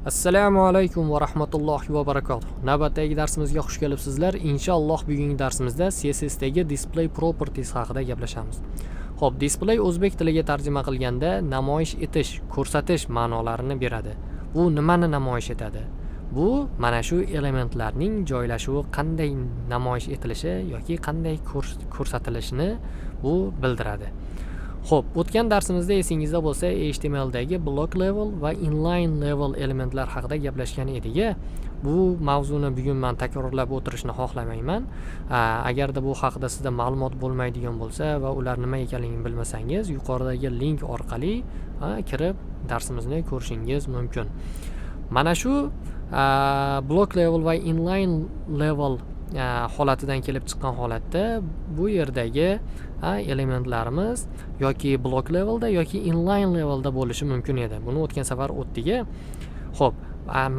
Assalomu alaykum va rahmatullohi va barakatuh. Navbatdagi darsimizga xush kelibsizlar. Inshaalloh bugungi darsimizda CSS dagi display properties haqida gaplashamiz. Xo'p, display o'zbek tiliga tarjima qilganda namoyish etish, ko'rsatish ma'nolarini beradi. Bu nimani namoyish etadi? Bu mana shu elementlarning joylashuvi qanday namoyish etilishi yoki qanday ko'rsatilishini bu bildiradi. Xo'p, o'tgan darsimizda esingizda bo'lsa, HTML dagi block level va inline level elementlar haqida gaplashgan edik. Bu mavzuni bugun men takrorlab o'tirishni xohlamayman. Agarda bu haqida sizda ma'lumot bo'lmaydigan bo'lsa va ular nima ekanligini bilmasangiz, yuqoridagi link orqali kirib darsimizni ko'rishingiz mumkin. Mana shu block level va inline level holatidan kelib chiqqan holatda bu yerdagi elementlarimiz yoki block levelda yoki inline levelda bo'lishi mumkin edi. Buni o'tgan safar o'tdik. Xo'p,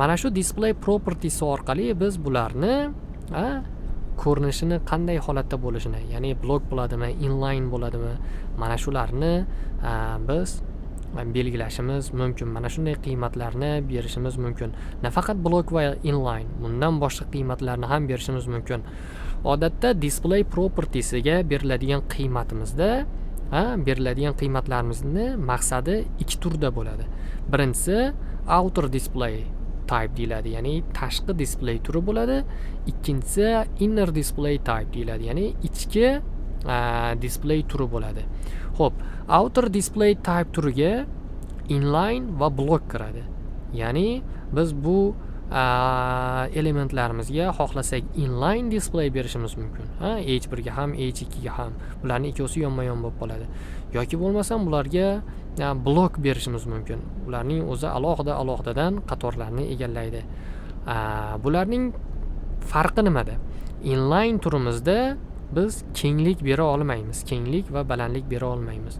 mana shu display properties orqali biz bularni ko'rinishini qanday holatda bo'lishini, ya'ni block bo'ladimi, inline bo'ladimi, mana shularni biz belgilashimiz mumkin. Mana shunday qiymatlarni berishimiz mumkin. Nafaqat block va inline, bundan boshqa qiymatlarni ham berishimiz mumkin. Odatda display propertiesiga beriladigan qiymatimizda, beriladigan qiymatlarimizni maqsadi ikki turda bo'ladi. Birinchisi outer display type deyiladi, ya'ni tashqi display turi bo'ladi. Ikkinchisi inner display type deyiladi, ya'ni ichki display turi bo'ladi. Xo'p, outer display type turiga inline va block kiradi. Ya'ni biz bu elementlarimizga xohlasak inline display berishimiz mumkin. H1 ga ham, H2 ga ham. Bularning ikkisi yonma-yon bo'lib qoladi. Yoki bo'lmasam bularga block berishimiz mumkin. Ularning o'zi alohida-alohidadan qatorlarni egallaydi. Bularning farqi nimada? Inline turimizda biz kenglik bera olmaymiz, kenglik va balandlik bera olmaymiz.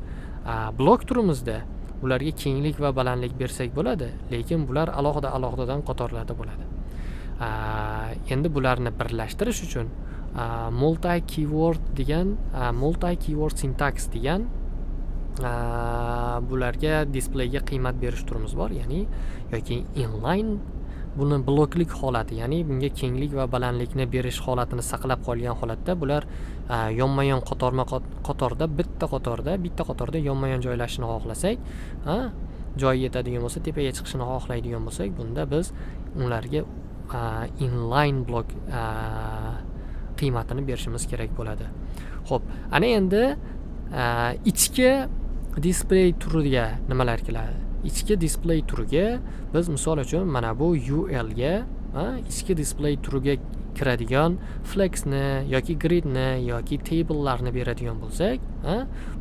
Block turimizda ularga kenglik va balandlik bersak bo'ladi, lekin bular alohida-alohidadan qatorlarda bo'ladi. Endi bularni birlashtirish uchun multi-keyword syntax degan bularga displayga qiymat berish turimiz bor, ya'ni yoki inline buni bloklik holati, ya'ni bunga kenglik va balandlikni berish holatini saqlab qolgan holatda bular yonma-yon qatorda bitta qatorda yonma-yon joylashishni xohlasak, joy yetadigan bo'lsa, tepaga chiqishini xohlaydigan bo'lsak, bunda biz ularga inline block qiymatini berishimiz kerak bo'ladi. Xo'p, ana endi ichki display turiga nimalar keladi? Ichki display turiga biz misol uchun mana bu UL ga ichki display turiga kiradigan flexni yoki gridni yoki table'larni beradigan bo'lsak,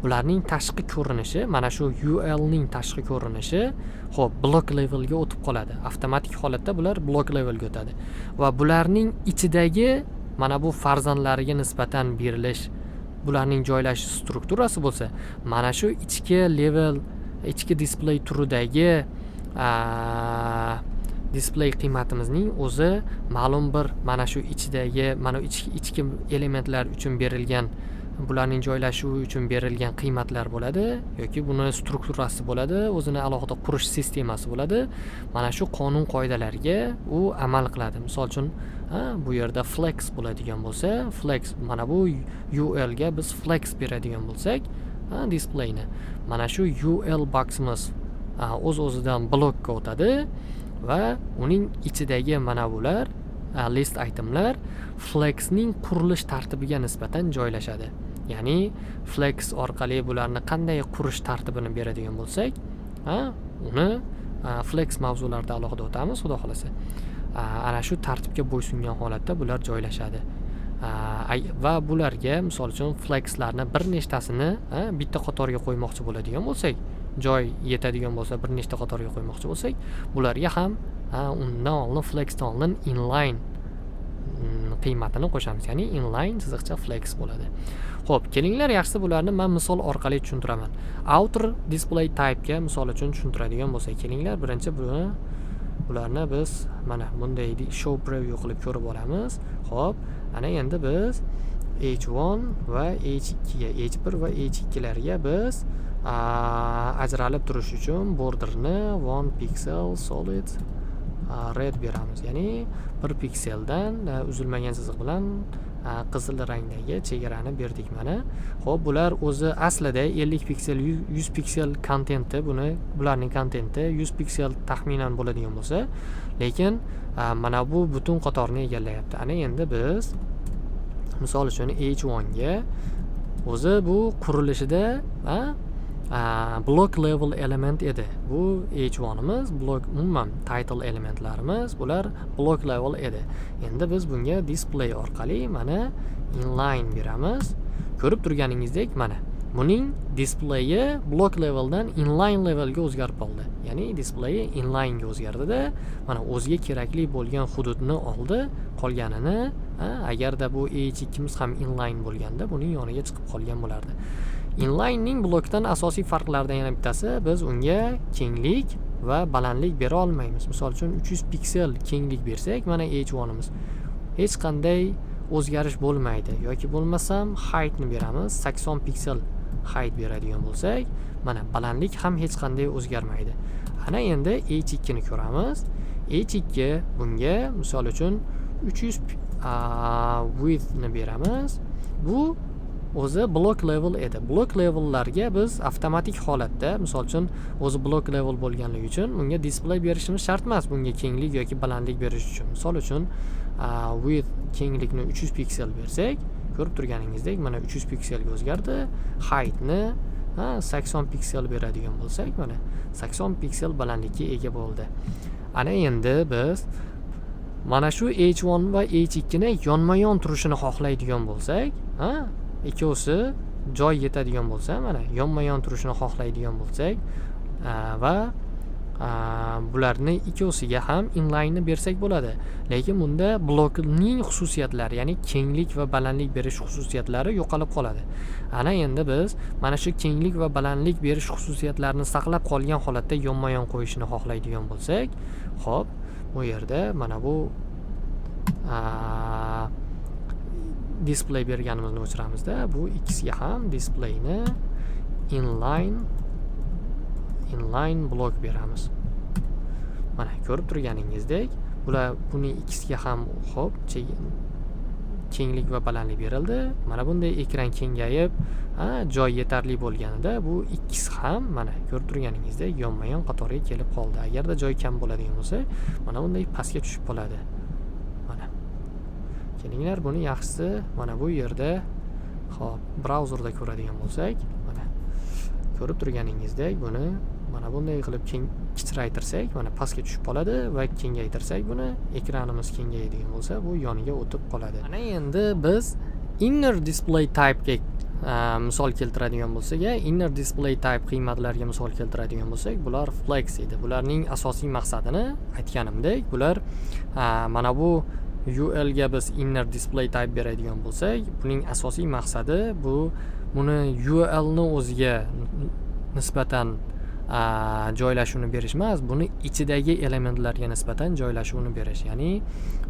bularning tashqi ko'rinishi, mana shu UL ning tashqi ko'rinishi xo'p, block levelga o'tib qoladi. Avtomatik holatda bular block levelga o'tadi. Va bularning ichidagi mana bu farzandlariga nisbatan berilish, bularning joylashish strukturasi bo'lsa, mana shu ichki display turidagi display qiymatimizning o'zi ma'lum bir mana shu ichidagi ichki elementlar uchun berilgan, bularning joylashuvi uchun berilgan qiymatlar bo'ladi yoki buni strukturasi bo'ladi, o'zini alohida qurish sistemasi bo'ladi. Mana shu qonun qoidalariga u amal qiladi. Misol uchun bu yerda flex bo'ladigan bo'lsa, flex mana bu UL ga biz flex beradigan bo'lsak, displayni mana shu UL boximiz o'z-o'zidan blockga o'tadi va uning ichidagi mana bular list itemlar flexning qurilish tartibiga nisbatan joylashadi. Ya'ni flex orqali bularni qanday qurish tartibini beradigan bo'lsak, uni flex mavzularida alohida o'tamiz, xudo xolasa. Ana shu tartibga bo'ysungan holatda bular joylashadi. Va bularga misol uchun flexlarni bir nechtasini bitta qatorga qo'ymoqchi bo'ladigan bo'lsak, joy yetadigan bo'lsa bir nechta qatorga qo'ymoqchi bo'lsak, bularga ham undan oldin flexdan oldin inline qiymatini qo'shamiz, ya'ni inline chiziqcha flex bo'ladi. Xo'p, kelinglar yaxshisi bularni men misol orqali tushuntiraman. Outer display type ga misol uchun tushuntiradigan bo'lsak, kelinglar birinchi bularni biz mana bunday show preview qilib ko'rib olamiz. Xo'p, ana endi biz H1 va H2 ga, H1 va H2 larga biz ajralib turish uchun borderni 1 pixel solid red beramiz, ya'ni 1 pikseldan uzilmagan chiziq bilan qizil rangdagi chegarani berdik mana. Xo'p, bular o'zi aslida 50 piksel, 100 piksel kontenti, bularning kontenti 100 piksel taxminan bo'ladigan bo'lsa, lekin mana bu butun qatorni egallayapti. Ana endi biz misol uchun H1 ga o'zi bu qurilishida block level element edi. Bu H1imiz, umuman title elementlarimiz, bular block level edi. Endi biz bunga display orqali mana inline beramiz. Ko'rib turganingizdek, mana buning displayi block leveldan inline levelga o'zgarib qoldi. Ya'ni displayi inline ga o'zgardi-da, mana o'ziga kerakli bo'lgan hududni oldi, qolganini agarda bu H2miz ham inline bo'lganda buning yoniga chiqib qolgan bo'lardi. Inlinening blokdan asosiy farqlaridan yana bittasi, biz unga kenglik va balandlik bera olmaymiz. Misol uchun 300 piksel kenglik bersak, mana H1imiz hech qanday o'zgarish bo'lmaydi. Yoki bo'lmasam height ni beramiz, 80 piksel height beradigan bo'lsak, mana balandlik ham hech qanday o'zgarmaydi. Ana endi H2 ni ko'ramiz. H2 bunga misol uchun 300 width ni beramiz. Bu o'zi block level edi. Block levellarga biz avtomatik holatda, misol uchun o'zi block level bo'lganligi uchun bunga display berishimiz shart emas, bunga kenglik yoki balandlik berish uchun. Misol uchun width kenglikni 300 piksel bersak, ko'rib turganingizdek mana 300 pikselga o'zgardi. Height ni 80 piksel beradigan bo'lsak, mana 80 piksel balandlikka ega bo'ldi. Ana endi biz mana shu H1 va H2 ni yonma-yon turishini xohlaydigan bo'lsak, ikkovsi joy yetadigan bo'lsa, mana yonma-yon turishini xohlaydigan bo'lsak va bularni ikkovsiga ham inline ni bersak bo'ladi. Lekin bunda blokning xususiyatlari, ya'ni kenglik va balandlik berish xususiyatlari yo'qolib qoladi. Ana endi biz mana shu kenglik va balandlik berish xususiyatlarini saqlab qolgan holatda yonma-yon qo'yishni xohlaydigan bo'lsak, xo'p, bu yerda mana bu display berganimizni o'chiramizda, bu ikkisiga ham displayni inline block beramiz. Mana ko'rib turganingizdek, buning ikkisiga ham xo'p, kenglik va balandlik berildi. Mana bunday ekran kengayib, joy yetarli bo'lganida bu ikkisi ham mana ko'rib turganingizdek yonma-yon qatoriga kelib qoldi. Agarda joy kam bo'ladigan bo'lsa, mana bunday pastga tushib qoladi. Mana. Kelinglar, buni yaxshisi mana bu yerda xo'p, brauzerda ko'radigan bo'lsak, mana ko'rib turganingizdek buni mana bunday qilib kichraytirsak, mana pastga tushib qoladi va kengaytirsak buni, ekranimiz kengayadigan bo'lsa, bu yoniga o'tib qoladi. Mana endi biz inner display type ga misol keltiradigan bo'lsak, inner display type qiymatlarga misol keltiradigan bo'lsak, bular flex edi. Bularning asosiy maqsadini aytganimdek, bular mana bu UL ga biz inner display type beradigan bo'lsak, buning asosiy maqsadi buni UL ni o'ziga nisbatan joylashuvni berish emas, buni ichidagi elementlarga nisbatan joylashuvni berish. Ya'ni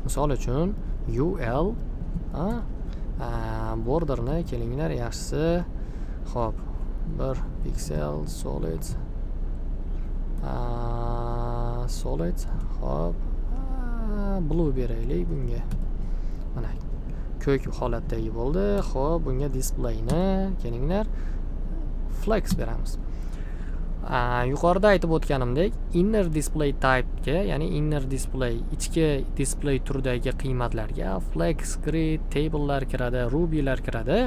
misol uchun UL borderni kelinglar yaxshisi, xo'p, 1 piksel solid xo'p, blue beraylik bunga. Mana ko'k holatdagi bo'ldi. Xo'p, bunga displayni kelinglar flex beramiz. Yuqorida aytib o'tganimdek, inner display type ga, ya'ni inner display, ichki display turidagi qiymatlarga flex, grid, table'lar kiradi, ruby'lar kiradi.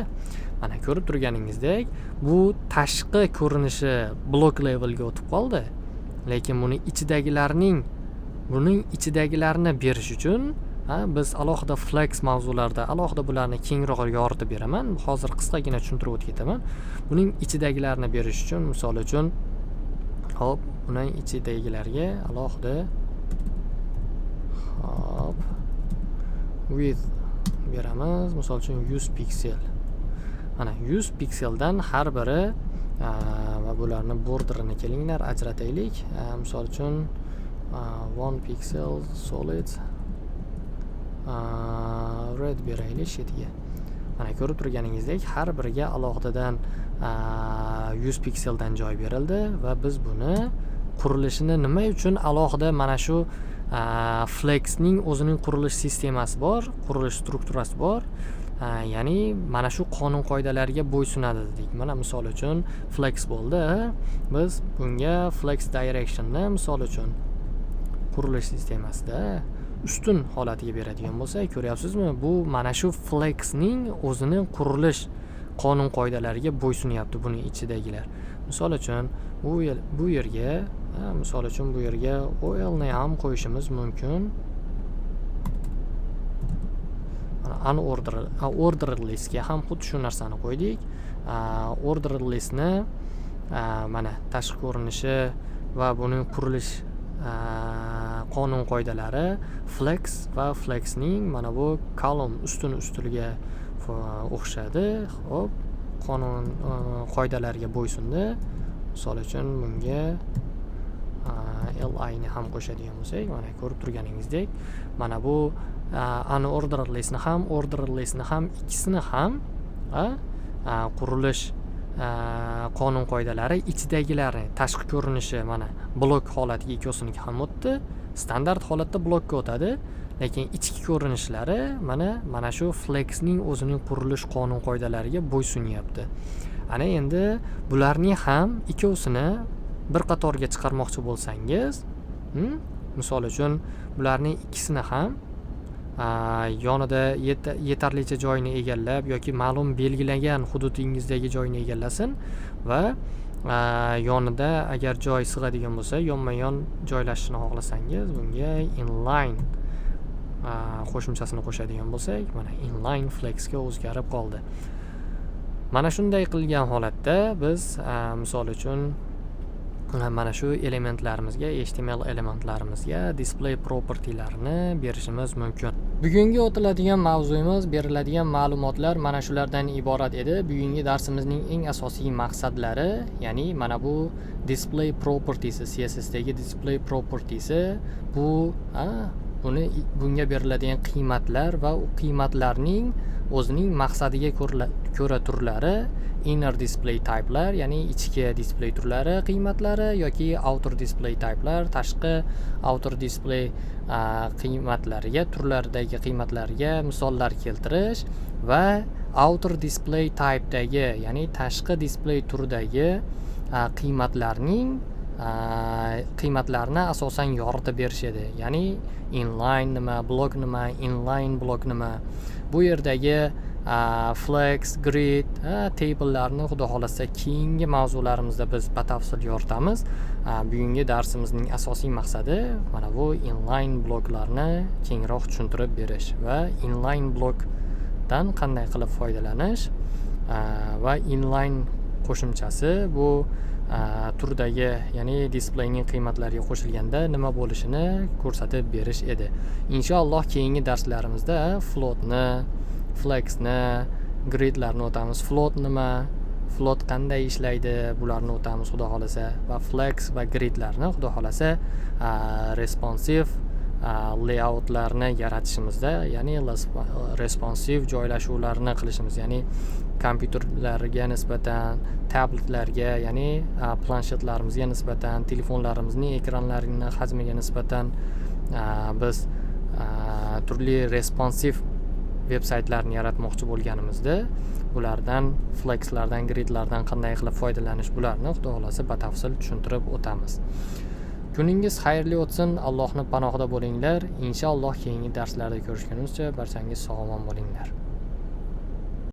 Mana ko'rib turganingizdek, bu tashqi ko'rinishi block levelga o'tib qoldi. Lekin buning ichidagilarini berish uchun biz alohida flex mavzularda alohida bularni kengroq yoritib beraman. Hozir qisqagina tushuntirib o'tib ketaman. Buning ichidagilarini berish uchun, misol uchun, hop, buning ichidagilarga alohida hop width beramiz. Misol uchun 100 piksel. Mana 100 pikseldan har biri va bularni borderini kelinglar ajrataylik. Misol uchun 1 pixel solid red beraylik shetiga. Mana ko'rib turganingizdek, har biriga alohidadan 100 pikseldan joy berildi va biz buni qurilishini nima uchun alohida mana shu Flexning o'zining qurilish sistemasi bor, qurilish strukturasi bor. Ya'ni mana shu qonun qoidalariga bo'ysunadi dedik. Mana misol uchun flex bo'ldi. Biz bunga flex directionni misol uchun qurilish sistemasida ustun holatiga beradigan bo'lsak, ko'ryapsizmi? Bu mana shu flexning o'zining qurilish qonun qoidalariga bo'ysunyapti buning ichidagilar. Misol uchun bu yerga oilni ham qo'yishimiz mumkin. Ordered listga ham xuddi shu narsani qo'ydik. Ordered listni mana tashqi ko'rinishi va buning qurilish qonun qoidalari flex va flexning mana bu column ustiga o'xshadi. Xo'p, qonun qoidalariga bo'ysundi. Misol uchun bunga li ni ham qo'shadigan bo'lsak, mana ko'rib turganingizdek, mana bu unordered listni ham, ordered listni ham, ikkisini ham qurilish qonun qoidalari ichidagilarni tashqi ko'rinishi mana blok holatiga ikkosiniki ham o'tdi. Standart holatda blokka o'tadi, lekin ichki ko'rinishlari mana shu flexning o'zining qurilish qonun qoidalariga bo'ysunyapti. Ana endi bularning ham ikkovsini bir qatorga chiqarmoqchi bo'lsangiz, misol uchun bularning ikkisini ham yonida yetarlicha joyni egallab yoki ma'lum belgilangan hududingizdagi joyni egallasin va yonida agar joy sig'adigan bo'lsa, yonma-yon joylashishni xohlasangiz, bunga inline qo'shimchasini qo'shadigan bo'lsak, mana inline flexga o'zgarib qoldi. Mana shunday qilgan holatda biz misol uchun mana shu elementlarimizga, HTML elementlarimizga display propertylarini berishimiz mumkin. Bugungi o'tiladigan mavzuyimiz, beriladigan ma'lumotlar mana shulardan iborat edi. Bugungi darsimizning eng asosiy maqsadlari, ya'ni mana bu display properties, CSS dagi display properties, bunga beriladigan qiymatlar va u qiymatlarning o'zining maqsadiga ko'ra turlari, inner display typelar, ya'ni ichki display turlari qiymatlari yoki outer display typelar, tashqi outer display qiymatlariga, turlaridagi qiymatlariga misollar keltirish va outer display typedagi, ya'ni tashqi display turidagi qiymatlarni asosan yoritib berish edi. Ya'ni inline nima, block nima, inline block nima. Bu yerdagi flex, grid, tablelarni xudo xolasa keyingi mavzularimizda biz batafsil yoritamiz. Bugungi darsimizning asosiy maqsadi mana bu inline bloklarni kengroq tushuntirib berish va inline blokdan qanday qilib foydalanish va inline qo'shimchasi bu turdagi, ya'ni displayning qiymatlariga qo'shilganda nima bo'lishini ko'rsatib berish edi. Inshaalloh keyingi darslarimizda floatni, flexni, gridlarni o'tamiz. Float nima, float qanday ishlaydi, bularni o'tamiz xudo xolasa va flex va gridlarni xudo xolasa responsive layoutlarni yaratishimizda, ya'ni responsive joylashuvlarni qilishimiz, ya'ni kompyuterlarga nisbatan, tabletlarga, ya'ni planshetlarimizga nisbatan, telefonlarimizning ekranlarining hajmiga nisbatan biz turli responsive veb-saytlarni yaratmoqchi bo'lganimizda bulardan, flexlardan, gridlardan qanday qilib foydalanish, bularni xudo xolasa batafsil tushuntirib o'tamiz. Kuningiz xayrli o'tsin. Allohning panohida bo'linglar. Inshaalloh keyingi darslarda ko'rishgunimizcha barchangiz sog' omon bo'linglar.